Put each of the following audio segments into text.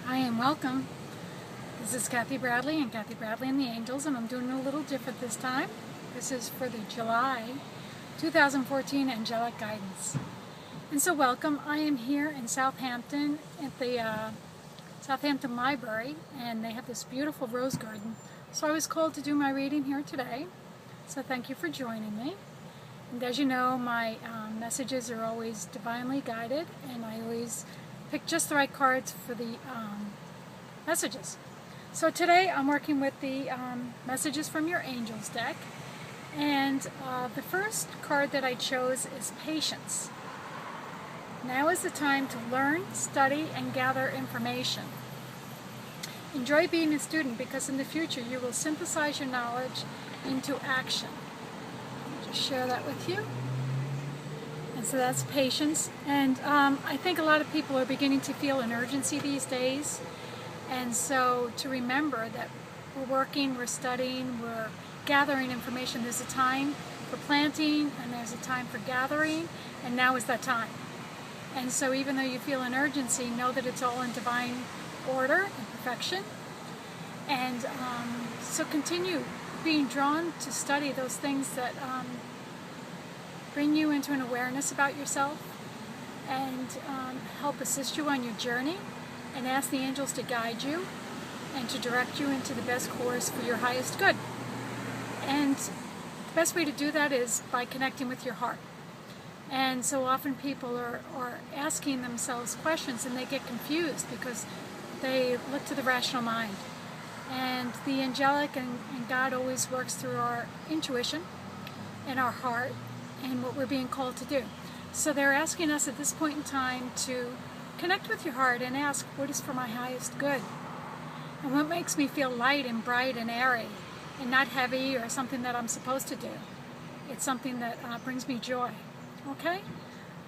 Hi and welcome. This is Kathy Bradley and Kathy Bradley and the Angels, and I'm doing a little different this time. This is for the July 2014 Angelic Guidance. And so welcome. I am here in Southampton at the Southampton Library, and they have this beautiful rose garden. So I was called to do my reading here today. So thank you for joining me. And as you know, my messages are always divinely guided, and I always pick just the right cards for the messages. So today I'm working with the messages from your Angels deck, and the first card that I chose is Patience. Now is the time to learn, study, and gather information. Enjoy being a student because in the future you will synthesize your knowledge into action. Just share that with you. And so that's patience. And I think a lot of people are beginning to feel an urgency these days. And so to remember that we're working, we're studying, we're gathering information. There's a time for planting and there's a time for gathering, and now is that time. And so even though you feel an urgency, know that it's all in divine order and perfection. And so continue being drawn to study those things that bring you into an awareness about yourself and help assist you on your journey, and ask the angels to guide you and to direct you into the best course for your highest good. And the best way to do that is by connecting with your heart. And so often people are asking themselves questions and they get confused because they look to the rational mind. And the angelic and God always works through our intuition and our heart and what we're being called to do. So they're asking us at this point in time to connect with your heart and ask, what is for my highest good? And what makes me feel light and bright and airy and not heavy or something that I'm supposed to do? It's something that brings me joy. Okay?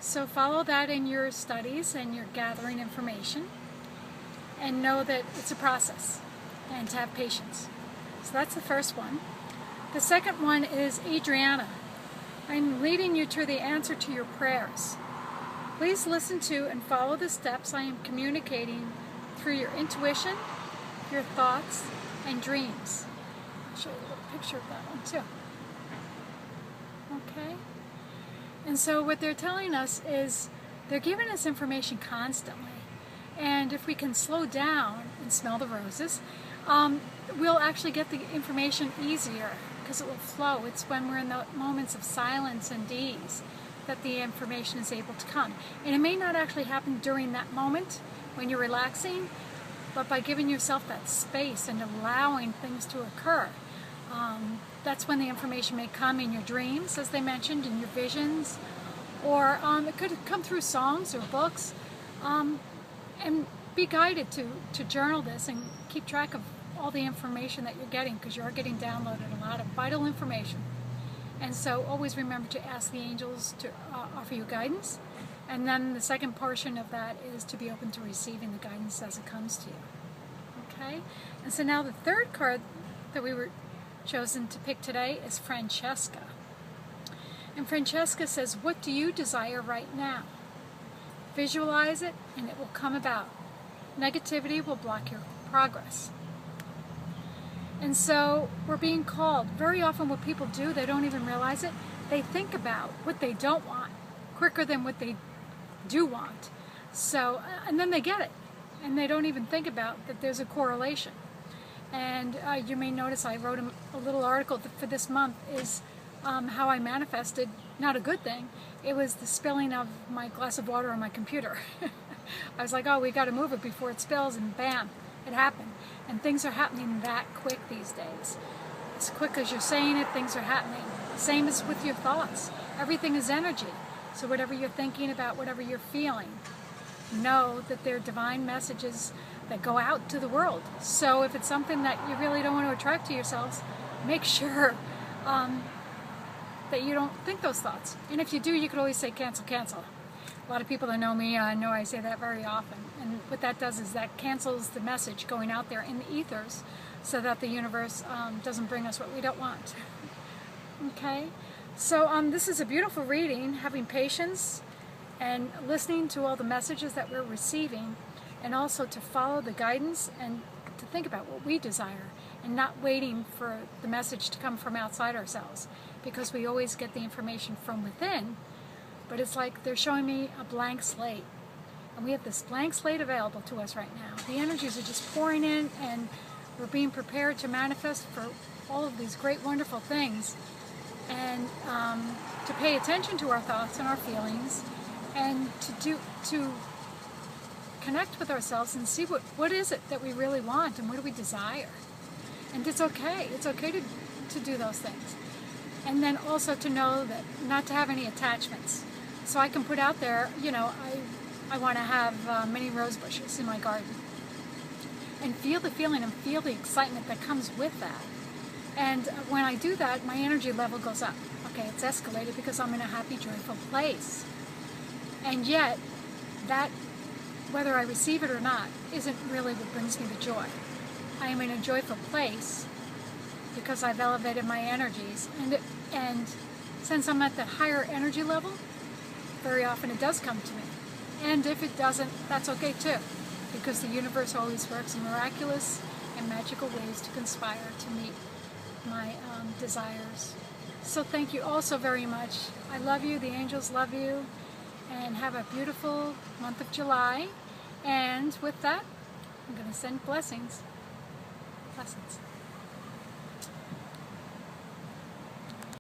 So follow that in your studies and your gathering information, and know that it's a process and to have patience. So that's the first one. The second one is Adriana. I'm leading you to the answer to your prayers. Please listen to and follow the steps I am communicating through your intuition, your thoughts, and dreams. I'll show you a little picture of that one too. Okay? And so what they're telling us is they're giving us information constantly. And if we can slow down and smell the roses, we'll actually get the information easier because it will flow. It's when we're in the moments of silence and ease that the information is able to come. And it may not actually happen during that moment when you're relaxing, but by giving yourself that space and allowing things to occur, that's when the information may come in your dreams, as they mentioned, in your visions, or it could come through songs or books, and be guided to journal this and keep track of all the information that you're getting, because you are getting downloaded a lot of vital information. And so always remember to ask the angels to offer you guidance. And then the second portion of that is to be open to receiving the guidance as it comes to you. Okay? And so now the third card that we were chosen to pick today is Francesca. And Francesca says, what do you desire right now? Visualize it and it will come about. Negativity will block your progress. And so we're being called. Very often what people do, they don't even realize it. They think about what they don't want quicker than what they do want. So, and then they get it. And they don't even think about that there's a correlation. And you may notice I wrote a little article for this month is how I manifested, not a good thing, it was the spilling of my glass of water on my computer. I was like, oh, we got to move it before it spills, and bam, it happened. And things are happening that quick these days. As quick as you're saying it, things are happening. Same as with your thoughts. Everything is energy. So whatever you're thinking about, whatever you're feeling, know that they're divine messages that go out to the world. So if it's something that you really don't want to attract to yourselves, make sure that you don't think those thoughts. And if you do, you could always say cancel, cancel. A lot of people that know me know I say that very often. And what that does is that cancels the message going out there in the ethers so that the universe doesn't bring us what we don't want. Okay? So this is a beautiful reading, having patience and listening to all the messages that we're receiving. and also to follow the guidance and to think about what we desire and not waiting for the message to come from outside ourselves, because we always get the information from within, but it's like they're showing me a blank slate. And we have this blank slate available to us right now. The energies are just pouring in, and we're being prepared to manifest for all of these great, wonderful things. And to pay attention to our thoughts and our feelings, and to connect with ourselves and see what is it that we really want and what do we desire. And it's okay. It's okay to do those things. And then also to know that not to have any attachments. So I can put out there, you know, I want to have many rose bushes in my garden. And feel the feeling and feel the excitement that comes with that. And when I do that, my energy level goes up. Okay, it's escalated because I'm in a happy, joyful place. And yet, that, whether I receive it or not, isn't really what brings me the joy. I am in a joyful place because I've elevated my energies. And since I'm at that higher energy level, very often it does come to me. And if it doesn't, that's okay too, because the universe always works in miraculous and magical ways to conspire to meet my desires. So thank you all so very much. I love you, the angels love you, and have a beautiful month of July. And with that, I'm going to send blessings. Blessings.